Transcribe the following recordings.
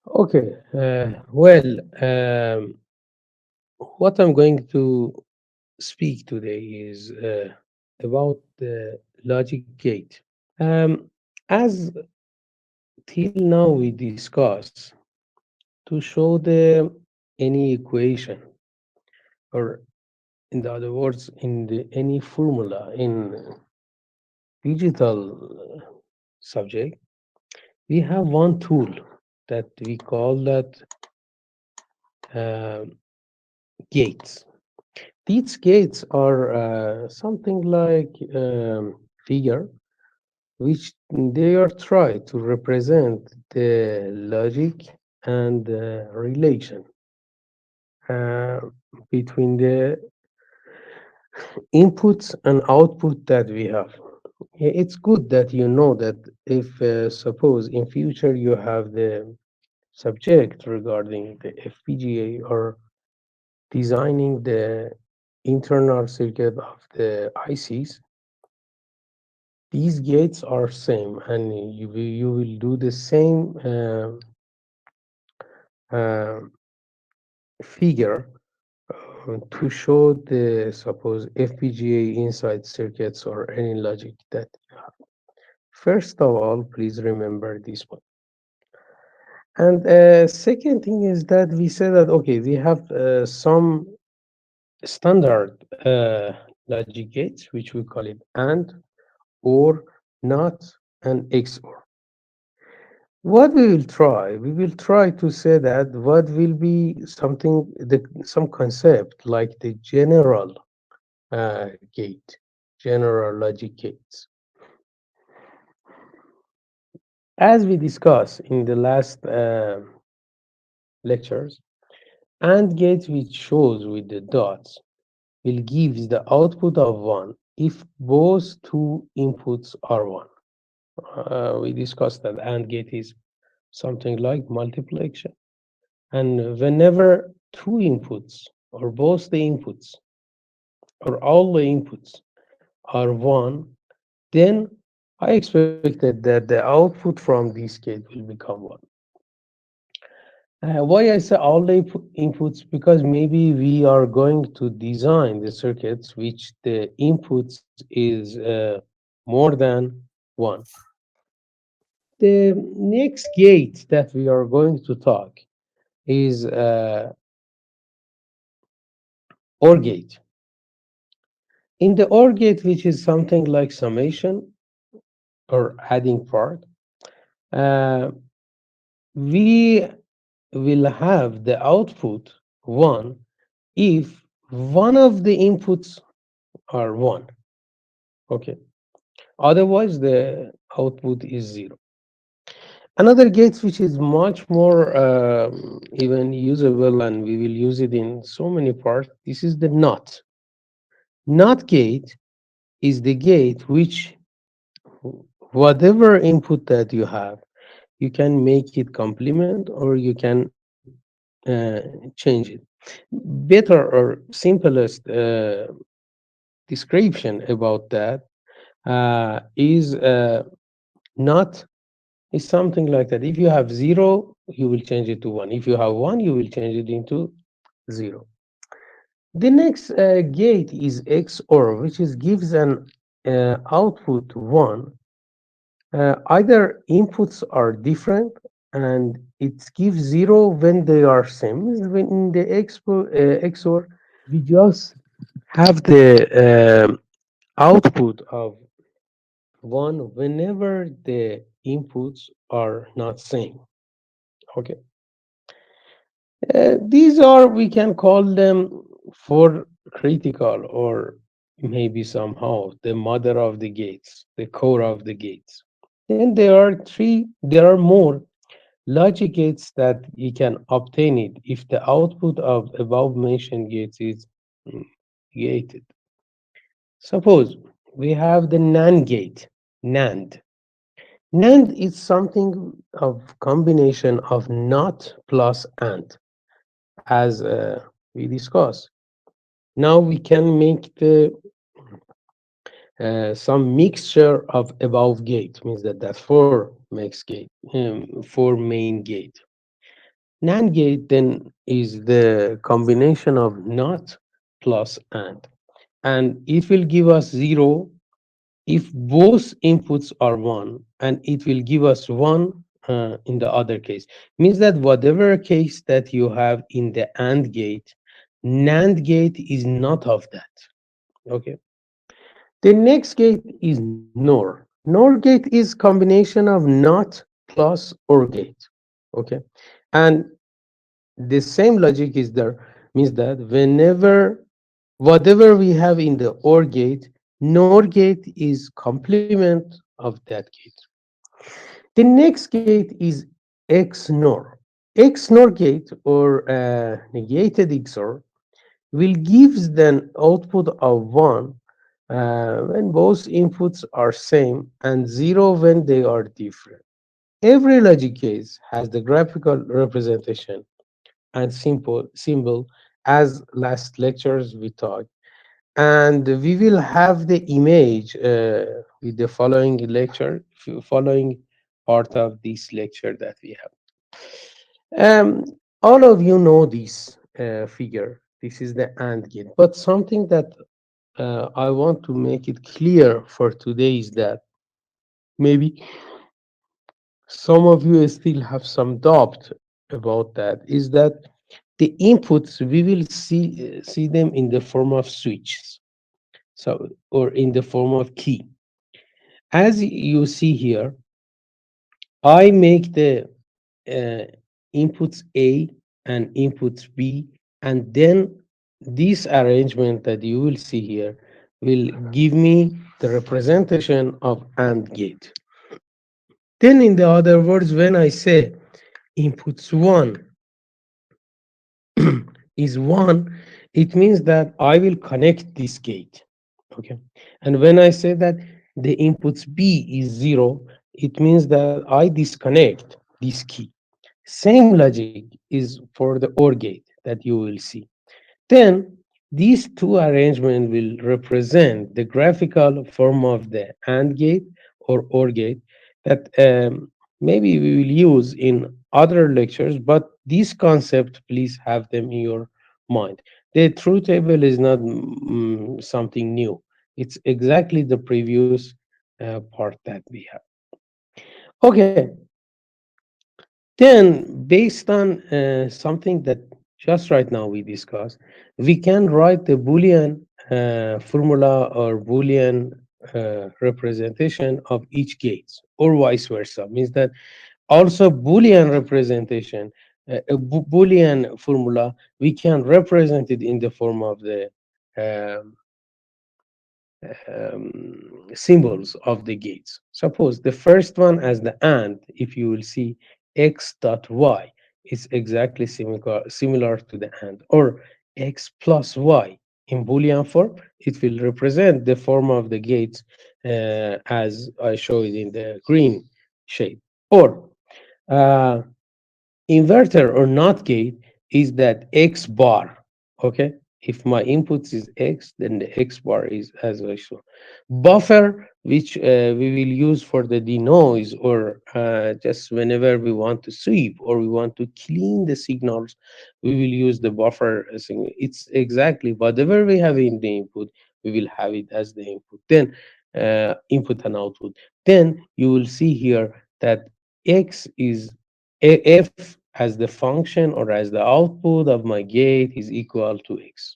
Okay. Well, what I'm going to speak today is about the logic gate. As till now we discuss to show the any equation, or in the other words, in the any formula in digital subject, we have one tool that we call that uh, gates. These gates are something like figure which they are try to represent the logic and relation uh, between the inputs and output that we have. It's good that you know that if suppose in future you have the subject regarding the FPGA or designing the internal circuit of the ICs, these gates are same, and you will do the same uh, figure to show the suppose FPGA inside circuits or any logic that you have. First of all, please remember this one. And second thing is that we said that okay, we have some standard logic gates, which we call it AND, or, not, and XOR. What we will try, we will try to say that what will be something, some concept like the general gate, general logic gates. As we discussed in the last lectures, AND gates which shows with the dots will give the output of 1 if both two inputs are 1. We discussed that AND gate is something like multiplication. And whenever two inputs, or both the inputs, or all the inputs are 1, then I expected that the output from this gate will become 1. Why I say all the inputs? Because maybe we are going to design the circuits which the inputs is more than 1. The next gate that we are going to talk is OR gate. In the OR gate, which is something like summation or adding part, uh, we will have the output 1 if one of the inputs are 1. Okay. Otherwise, the output is 0. Another gate which is much more even usable, and we will use it in so many parts, this is the NOT. NOT gate is the gate which whatever input that you have, you can make it complement or you can change it. Better or simplest description about that is not is something like that. If you have 0, you will change it to 1. If you have 1, you will change it into 0. The next gate is XOR, which is gives an output 1. Either inputs are different and it gives 0 when they are same. When in the XOR, we just have the output of 1 whenever the inputs are not same. Okay. These are, we can call them for critical, or maybe somehow the mother of the gates, the core of the gates. Then there are more logic gates that you can obtain it if the output of above mentioned gates is mm, gated. Suppose we have the NAND gate, NAND. NAND is something of combination of NOT plus AND, as we discussed. Now we can make the some mixture of above gate, means that four makes gate, four main gate. NAND gate then is the combination of not plus and it will give us 0 if both inputs are 1, and it will give us 1 in the other case. Means that whatever case that you have in the AND gate, NAND gate is not of that. Okay. The next gate is NOR. NOR gate is combination of not plus OR gate. Okay. And the same logic is there, means that whenever whatever we have in the OR gate, NOR gate is complement of that gate. The next gate is XNOR. XNOR gate or negated XOR will gives then output of 1 when both inputs are same and 0 when they are different. Every logic case has the graphical representation and simple symbol as last lectures we taught, and we will have the image with the following lecture, following part of this lecture that we have. All of you know this figure. This is the AND gate, but something that I want to make it clear for today is that maybe some of you still have some doubt about that. Is that the inputs we will see them in the form of switches, so or in the form of key. As you see here, I make the uh, inputs A and inputs B, and then this arrangement that you will see here will give me the representation of AND gate. Then, in the other words, when I say inputs 1 is 1, it means that I will connect this gate. Okay. And when I say that the inputs B is 0, it means that I disconnect this key. Same logic is for the OR gate that you will see. Then these two arrangements will represent the graphical form of the AND gate or OR gate that maybe we will use in other lectures, but this concept, please have them in your mind. The truth table is not something new. It's exactly the previous part that we have. Okay, then, based on something that just right now we discussed, we can write the Boolean formula or Boolean representation of each gate, or vice versa. Means that also Boolean representation, Boolean formula, we can represent it in the form of the um, symbols of the gates. Suppose the first one as the AND, if you will see x dot y, is exactly similar to the AND, or x plus y in Boolean form, it will represent the form of the gates as I show it in the green shade. Or uh, inverter or not gate is that X bar. Okay. If my inputs is X, then the X bar is as I show. Buffer, which we will use for the denoise or just whenever we want to sweep or we want to clean the signals, we will use the buffer signal. It's exactly whatever we have in the input, we will have it as the input. Then input and output. Then you will see here that X is f as the function or as the output of my gate is equal to x.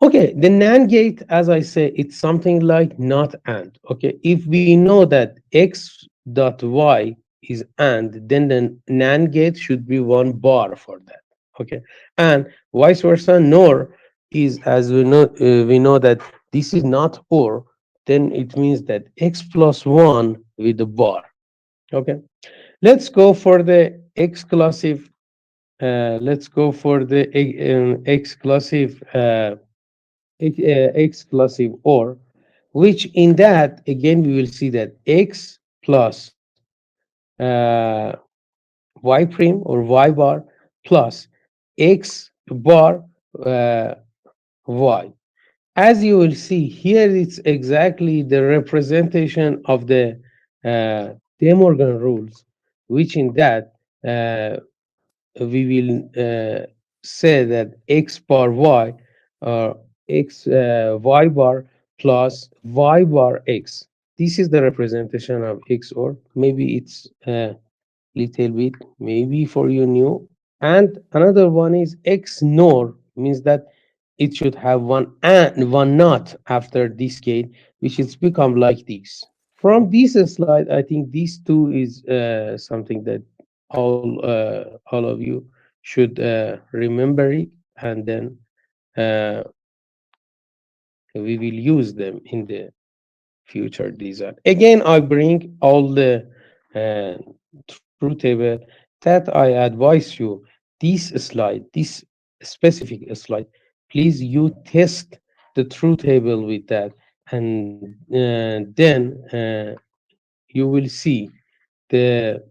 Okay, the NAND gate, as I say, it's something like not AND. Okay, if we know that x dot y is AND, then the NAND gate should be 1 bar for that. Okay, and vice versa, NOR is, as we know that this is not OR, then it means that x plus 1 with a bar. Okay, let's go for the exclusive. Let's go for the exclusive exclusive or, which in that again we will see that x plus uh, y prime or y bar plus x bar uh, y. As you will see here, it's exactly the representation of the De Morgan rules, which in that we will say that x bar y, or x y bar plus y bar x. This is the representation of x, or maybe it's little bit maybe for you new. And another one is x nor, means that it should have one and one not after this gate, which is become like this. From this slide, I think these two is something that all of you should remember it, and then uh, we will use them in the future design. Again, I bring all the uh, truth table that I advise you. This slide, this specific slide, please you test the truth table with that, and then you will see the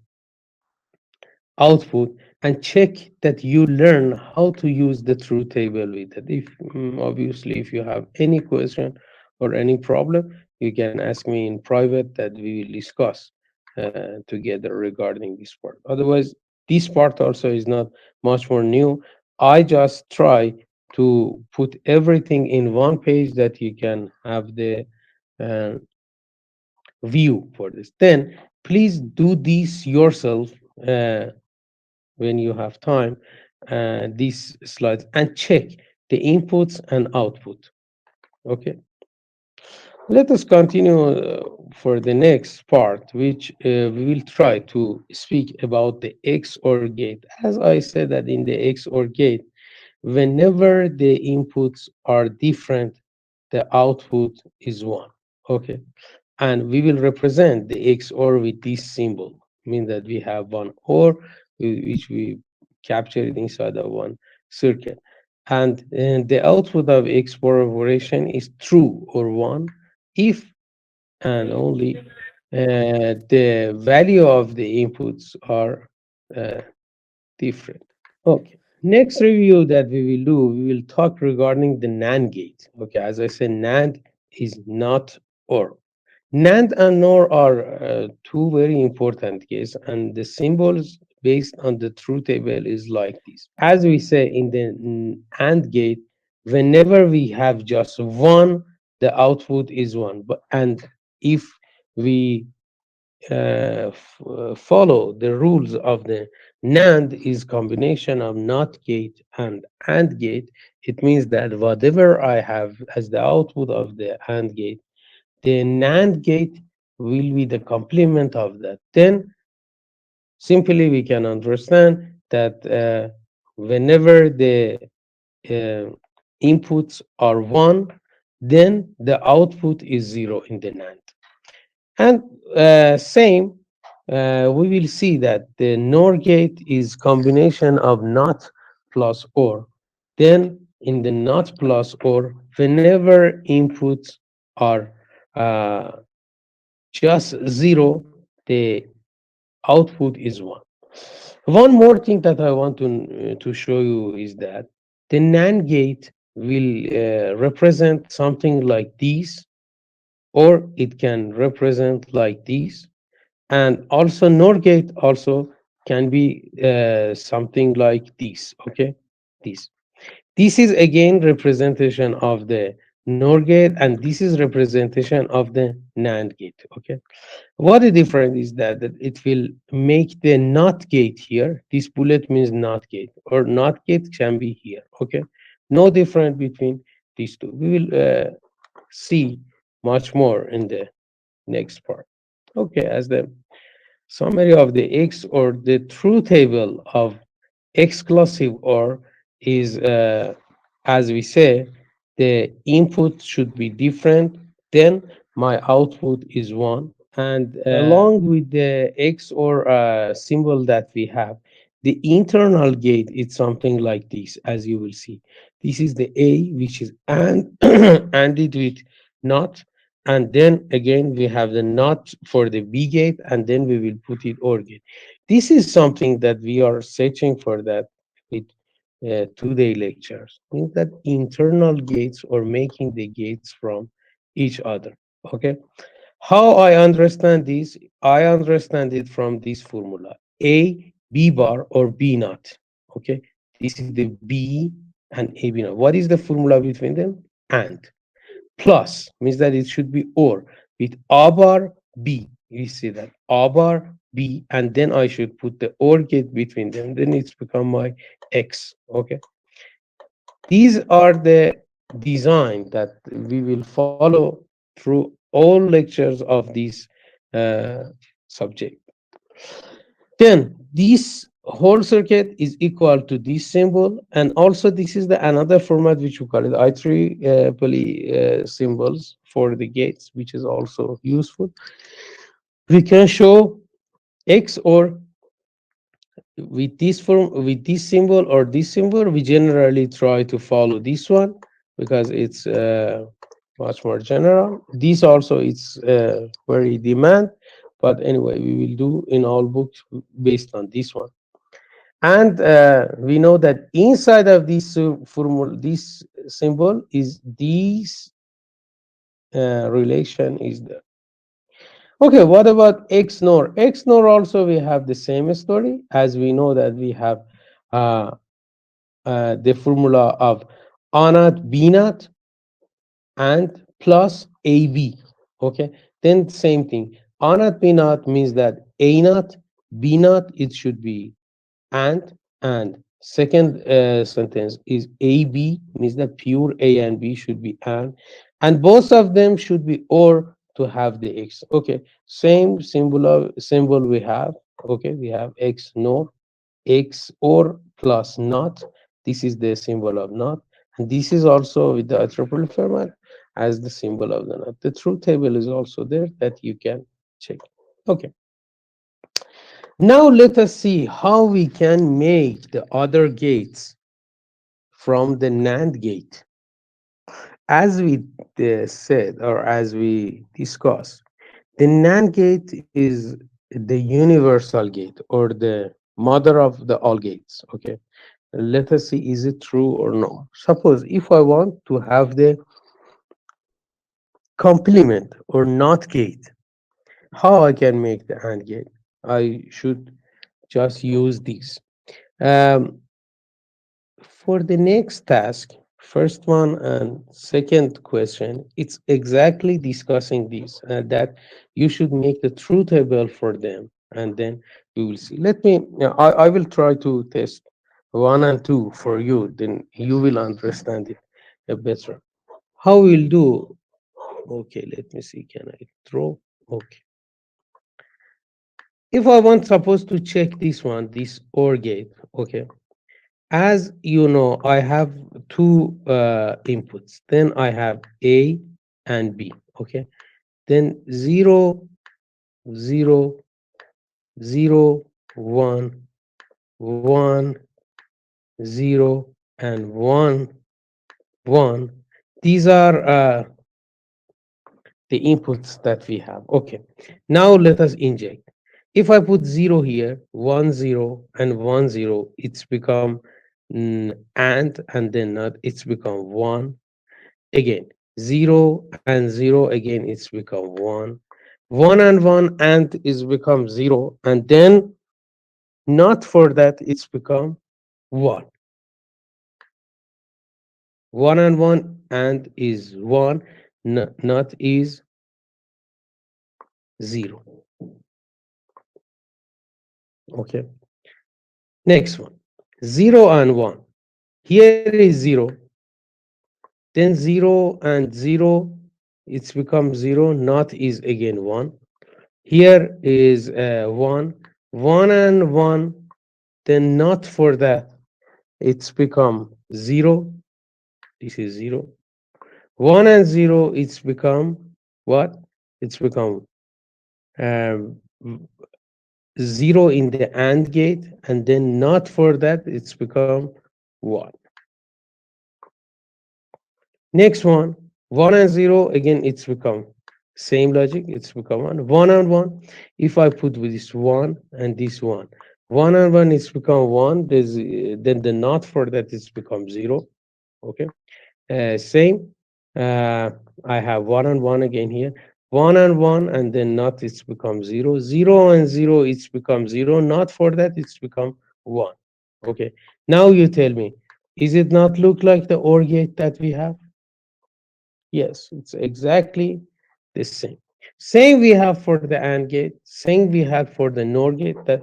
output, and check that you learn how to use the truth table with it. If obviously if you have any question or any problem, you can ask me in private, that we will discuss together regarding this part. Otherwise, this part also is not much more new. I just try to put everything in one page that you can have the uh, view for this. Then please do this yourself when you have time, these slides, and check the inputs and output. Okay, let us continue for the next part, which we will try to speak about the XOR gate. As I said, that in the XOR gate, whenever the inputs are different, the output is one. Okay, and we will represent the XOR with this symbol, mean that we have one OR which we captured inside of one circuit, and the output of XOR operation is true or one if and only the value of the inputs are uh, different. Okay. Next review that we will do, we will talk regarding the NAND gate. Okay, as I said, NAND is not OR. NAND and NOR are two very important cases, and the symbols based on the truth table is like this. As we say in the AND gate, whenever we have just one, the output is one. But and if we follow the rules of the NAND is combination of NOT gate and AND gate, it means that whatever I have as the output of the AND gate, the NAND gate will be the complement of that. Then simply we can understand that whenever the uh, inputs are one, then the output is zero in the NAND. And same, we will see that the NOR gate is combination of NOT plus OR. Then in the NOT plus OR, whenever inputs are uh, just zero, the output is one. One more thing that I want to show you is that the NAND gate will represent something like this, or it can represent like this, and also NOR gate also can be something like this. Okay, this. This is again representation of the NOR gate, and this is representation of the NAND gate. Okay. What is different is that it will make the NOT gate here. This bullet means NOT gate, or NOT gate can be here. Okay, no difference between these two. We will see much more in the next part. Okay, as the summary of the X, or the truth table of exclusive OR, is as we say, the input should be different, then my output is one. And along with the XOR symbol that we have, the internal gate is something like this, as you will see. This is the A, which is and ANDed with not, and then again we have the not for the B gate, and then we will put it OR gate. This is something that we are searching for that with today lectures. Means that internal gates, or making the gates from each other. Okay. How I understand this? I understand it from this formula: A B bar or B naught. Okay, this is the B and AB. Now, what is the formula between them? And plus means that it should be or with A bar B. You see that A bar B, and then I should put the OR gate between them. Then it's become my X. Okay, these are the design that we will follow through all lectures of this uh, subject. Then this whole circuit is equal to this symbol, and also this is the another format which we call it IEEE symbols for the gates, which is also useful. We can show X or with this form, with this symbol or this symbol. We generally try to follow this one because it's much more general. This also is very demand, but anyway, we will do in all books based on this one. And we know that inside of this formula, this symbol is this relation is there. Okay, what about X nor? X nor also we have the same story, as we know that we have uh, the formula of A naught B naught and plus AB. Okay, then same thing. A naught B naught means that A naught B naught it should be and second sentence is AB means that pure A and B should be and both of them should be or to have the X. Okay, same symbol we have. Okay, we have X nor X or plus not. This is the symbol of not, and this is also with the triple format as the symbol of the not. The truth table is also there that you can check. Okay, now let us see how we can make the other gates from the NAND gate. As we said or as we discussed, the NAND gate is the universal gate or the mother of the all gates. Okay, let us see is it true or no. Suppose if I want to have the complement or not gate, how I can make the AND gate? I should just use this. Um, For the next task, first one and second question, it's exactly discussing this, that you should make the truth table for them, and then we will see. Let me, I will try to test one and two for you, then you will understand it better. How we'll do? Okay, let me see. Can I draw? Okay. If I want, supposed to check this one, this OR gate, okay. As you know, I have two inputs. Then I have A and B. Okay. Then 0, 0, 0, 1, 1, 0, and 1, 1. These are the inputs that we have. Okay. Now let us inject. If I put 0 here, 1, 0, and 1, 0, it's become and then not, it's become 1 again. 0 and 0 again, it's become 1. 1 and 1 and is become 0. And then not for that, it's become 1. 1 and 1 and is 1, not is 0. Okay. Next one. 0 and 1. Here is 0. Then 0 and 0, it's become 0. Not is again 1. Here is 1. 1 and 1. Then not for that, it's become 0. This is 0. 1 and 0, it's become what? It's become um, 0 in the AND gate, and then not for that, it's become 1. Next one, 1 and 0, again, it's become same logic, it's become 1. 1 and 1, if I put with this 1 and this 1, 1 and 1, it's become 1. There's, then the not for that, it's become 0. Okay. Same. I have 1 and 1 again here. 1 and 1, and then not, it's become 0. 0 and 0, it's become 0. Not for that, it's become 1. Okay. Now you tell me, is it not look like the OR gate that we have? Yes, it's exactly the same. Same we have for the AND gate, same we have for the NOR gate that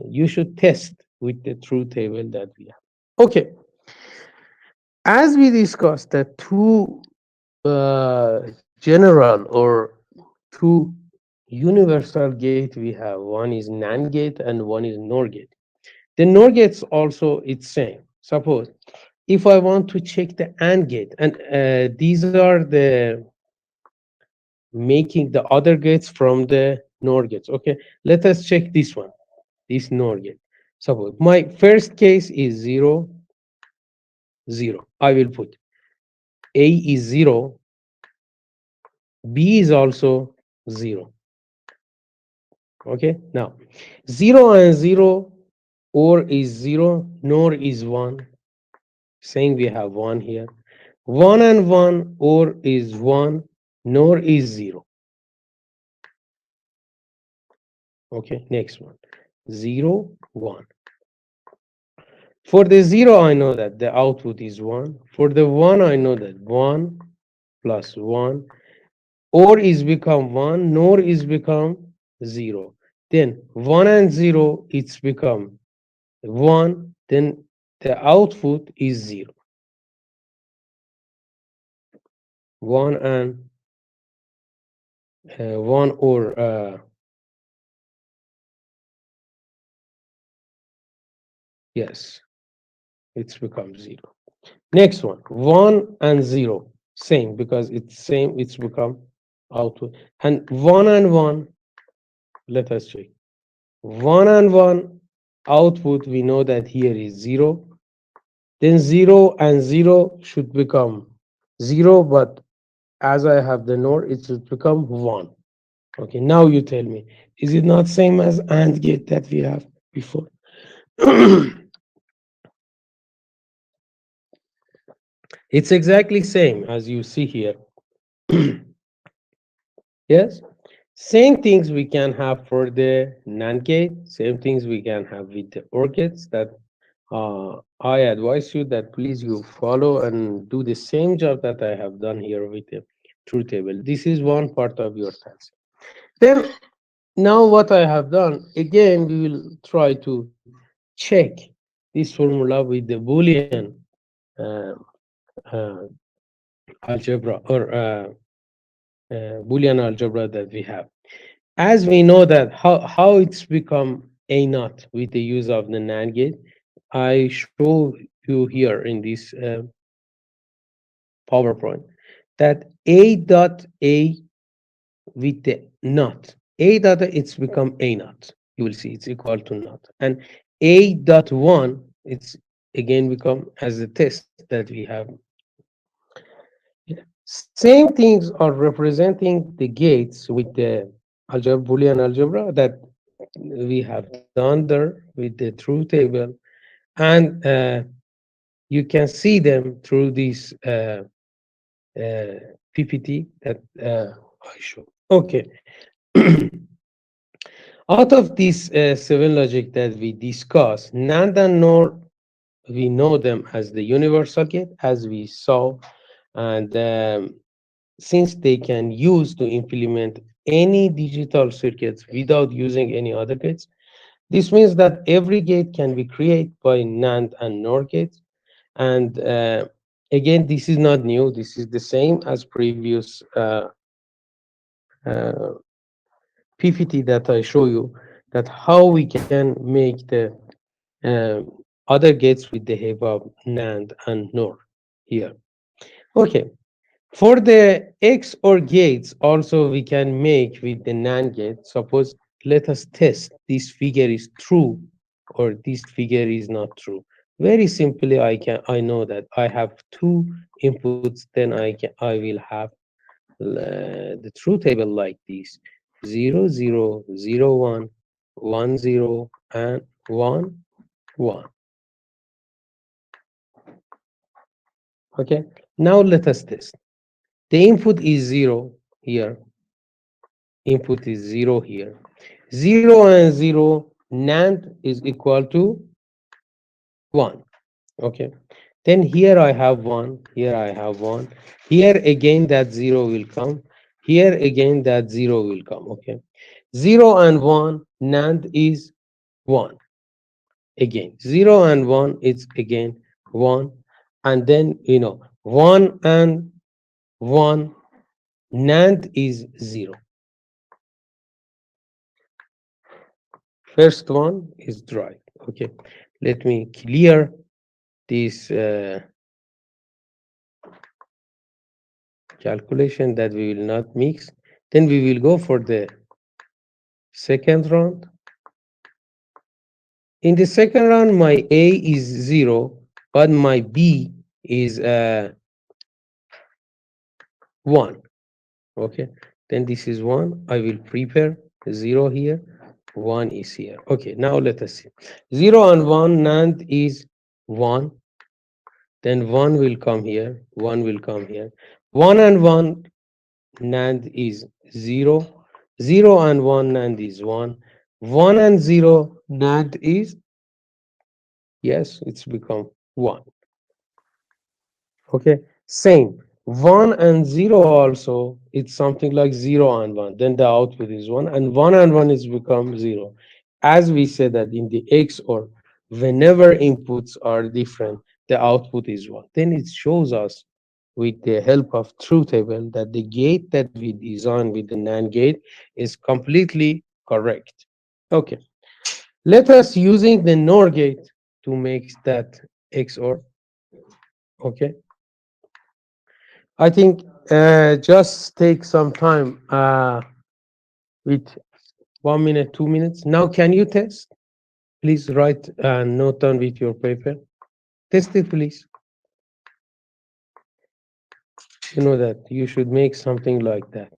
you should test with the truth table that we have. Okay, as we discussed, the two general or two universal gate we have. One is NAND gate and one is NOR gate. The NOR gates also it's same. Suppose if I want to check the AND gate, and these are the making the other gates from the NOR gates. Okay, let us check this one, this NOR gate. Suppose my first case is 0, 0. I will put A is 0, B is also 0. Okay, now 0 and 0, or is 0, nor is 1. Saying we have 1 here. 1 and 1, or is 1, nor is 0. Okay, next one. 0, 1. For the 0, I know that the output is 1. For the 1, I know that 1 plus 1, or is become 1, nor is become 0. Then 1 and 0, it's become 1, then the output is 0. 1 and 1 or yes, it's become 0. Next one, 1 and 0, same because it's same, it's become output. And 1 and 1, let us check. 1 and 1 output, we know that here is 0. Then 0 and 0 should become 0, but as I have the NOR, it should become 1. Okay, now you tell me, is it not same as AND gate that we have before? It's exactly same as you see here. Yes, same things we can have for the NAND gate, same things we can have with the OR gates that I advise you that please you follow and do the same job that I have done here with the truth table. This is one part of your task. Then now what I have done, again, we will try to check this formula with the Boolean uh, uh, algebra or Boolean algebra that we have. As we know that how it's become a naught with the use of the NAND gate, I show you here in this PowerPoint that a dot a with the not a dot it's become a naught. You will see it's equal to naught, and a dot one it's again become as a test that we have. Same things are representing the gates with the algebra Boolean algebra that we have done there with the truth table, and you can see them through this PPT that I show. Okay. Out of these seven logic that we discussed, NAND and NOR, we know them as the universal gate, as we saw, and since they can use to implement any digital circuits without using any other gates, this means that every gate can be created by NAND and NOR gates. And again, this is not new. This is the same as previous uh, PPT that I show you, that how we can make the other gates with the help of NAND and NOR here. Okay, for the XOR gates, also we can make with the NAND gate. Suppose let us test this figure is true or this figure is not true. Very simply, I know that I have two inputs, then I will have the truth table like this: 0, 0, 0, 1, 1, 0, and 1, 1. Okay, now let us test. The input is 0 here, input is 0 here. 0 and 0, NAND is equal to 1. Okay. Then here I have 1, here I have 1. Here again that 0 will come. Here again that 0 will come. Okay. 0 and 1, NAND is 1. Again, 0 and 1 is again 1. And then, 1 and 1, NAND is 0. First one is dry. Okay. Let me clear this calculation that we will not mix. Then we will go for the second round. In the second round, my A is 0, but my B is 1. Okay, then this is 1. I will prepare 0 here, 1 is here. Okay, now let us see. 0 and 1, NAND is 1. Then 1 will come here, 1 will come here. 1 and 1, NAND is 0. 0 and 1, NAND is 1. 1 and 0, NAND is, yes, it's become 1. Okay, same. 1 and 0 also, it's something like 0 and 1. Then the output is 1, and 1 and 1 is become 0. As we said that in the XOR, whenever inputs are different, the output is 1. Then it shows us with the help of truth table that the gate that we design with the NAND gate is completely correct. Okay, let us using the NOR gate to make that XOR. Okay. I think just take some time with 1 minute, 2 minutes. Now, can you test? Please write a note down with your paper. Test it, please. You know that you should make something like that.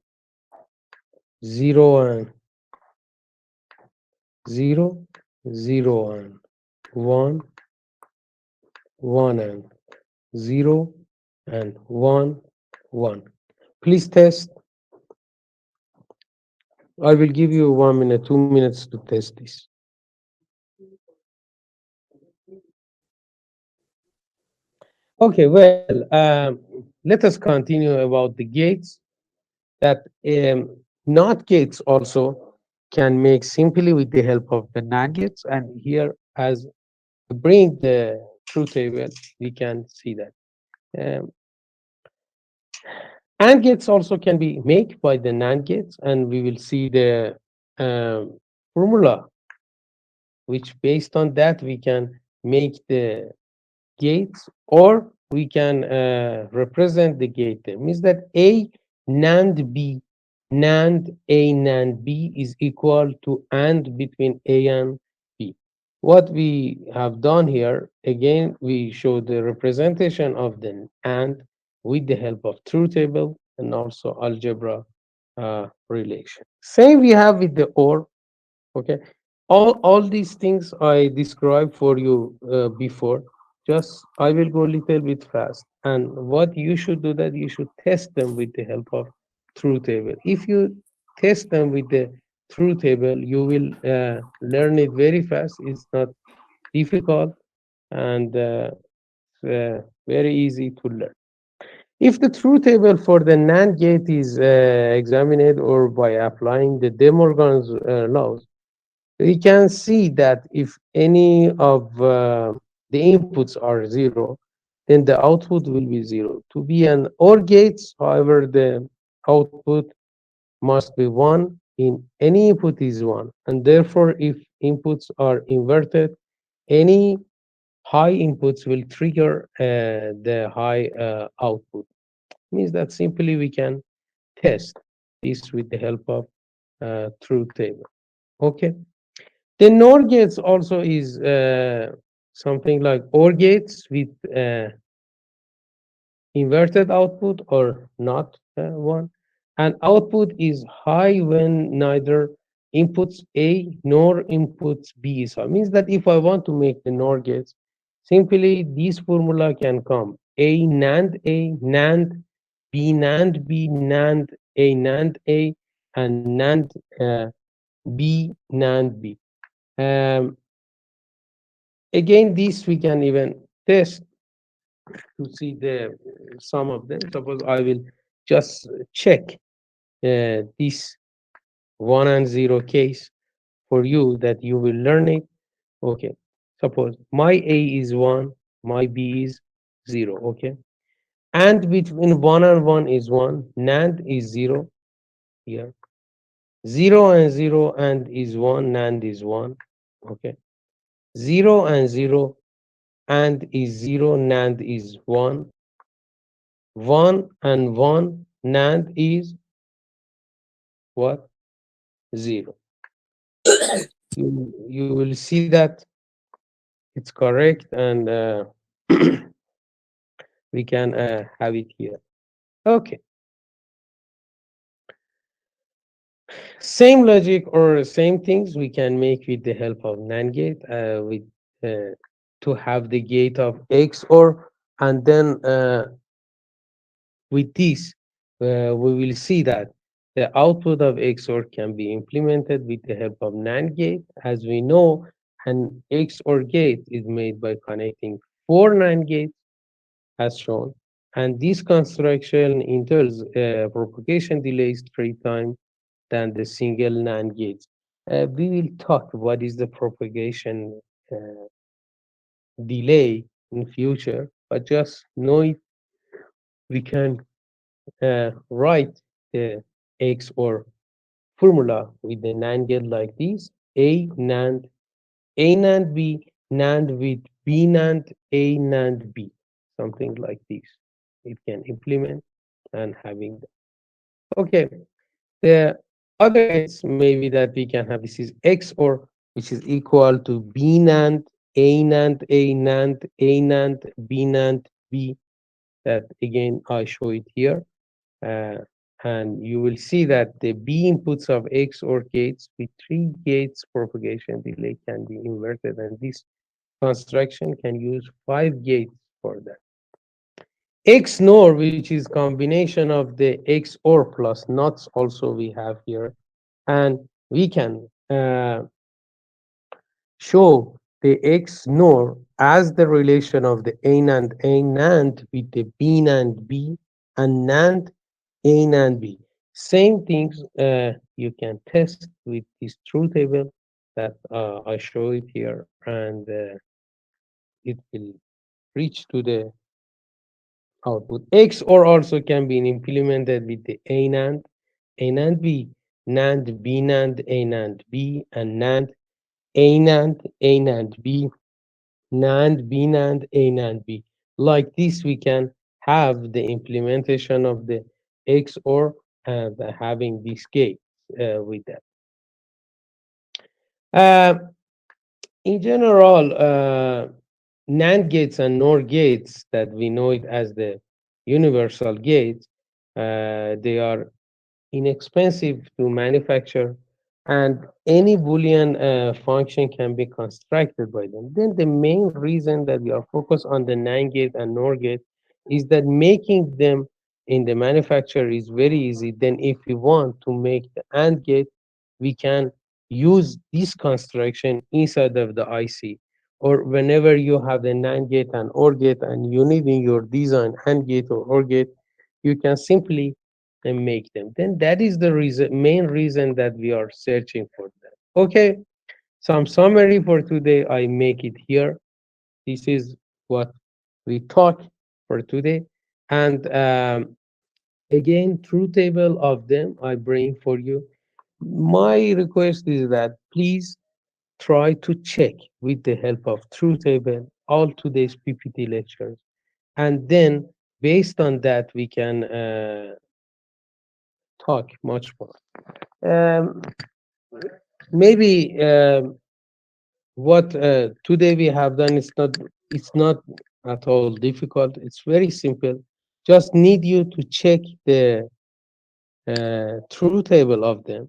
0 and 0, 0 and 1, 1 and 0, and 1, 1. Please test. I will give you 1 minute, 2 minutes to test this. Okay, well, let us continue about the gates that NOT gates also can make simply with the help of the NAND gates. And here, as we bring the truth table, we can see that. Um, AND gates also can be made by the NAND gates, and we will see the formula, which based on that we can make the gates, or we can represent the gate there. Means that A NAND B, NAND A NAND B is equal to AND between A and B. What we have done here, again, we show the representation of the AND with the help of truth table and also algebra relation. Same we have with the OR. Okay, all these things I described for you before. Just I will go a little bit fast. And what you should do that you should test them with the help of truth table. If you test them with the truth table, you will learn it very fast. It's not difficult, and very easy to learn. If the truth table for the NAND gate is examined, or by applying the De Morgan's laws, we can see that if any of the inputs are 0, then the output will be 0. To be an OR gate, however, the output must be 1 in any input is 1. And therefore, if inputs are inverted, any high inputs will trigger the high output. Means that simply we can test this with the help of truth table. Okay. The NOR gates also is something like OR gates with inverted output or not one. And output is high when neither inputs A nor inputs B is high. Means that if I want to make the NOR gates, simply this formula can come. A NAND A, NAND B, NAND B, NAND A, NAND A, and NAND B, NAND B. Um, Again, this we can even test to see the some of them. Suppose I will just check this 1 and 0 case for you that you will learn it. Okay. Suppose my A is 1, my B is 0. Okay. And between 1 and 1 is 1, NAND is 0 here. 0 and 0 and is 1, NAND is 1. Okay. 0 and 0 and is 0, NAND is 1. 1 and 1, NAND is what? 0. You will see that it's correct, and we can have it here. Okay. Same logic or same things we can make with the help of NAND gate with to have the gate of XOR, and then with this we will see that the output of XOR can be implemented with the help of NAND gate. As we know, an XOR gate is made by connecting four NAND gates as shown, and this construction entails propagation delays 3 times than the single NAND gates. We will talk what is the propagation uh, delay in future, but just know it, we can write the XOR formula with the NAND gate like this: A NAND B, NAND with B NAND, A NAND B, something like this. It can implement and having that. Okay, the other gates maybe that we can have, this is XOR, which is equal to B NAND, A NAND, A NAND, A NAND, B NAND, B. That again I show it here. Uh, and you will see that the B inputs of XOR gates with 3 gates propagation delay can be inverted, and this construction can use 5 gates for that. XNOR, which is combination of the XOR plus NOTs, also we have here, and we can show the XNOR as the relation of the A NAND with the B NAND B and NAND A NAND B. Same things you can test with this truth table that I show it here, and it will reach to the output. XOR also can be implemented with the A NAND B, NAND B NAND A NAND B, and NAND A NAND B, NAND B NAND A NAND B. Like this, we can have the implementation of the XOR and having this gate with that. Uh, in general, NAND gates and NOR gates that we know it as the universal gates, they are inexpensive to manufacture, and any Boolean function can be constructed by them. Then the main reason that we are focused on the NAND gate and NOR gate is that making them in the manufacturer is very easy. Then if we want to make the AND gate, we can use this construction inside of the IC. Or whenever you have the NAND gate and OR gate and you need in your design AND gate or OR gate, you can simply and make them. Then that is the main reason that we are searching for them. Okay, some summary for today. I make it here. This is what we talk for today. And again, truth table of them I bring for you. My request is that please try to check with the help of truth table all today's PPT lectures. And then based on that, we can talk much more. Um, maybe what today we have done is not, it's not at all difficult. It's very simple. Just need you to check the truth table of them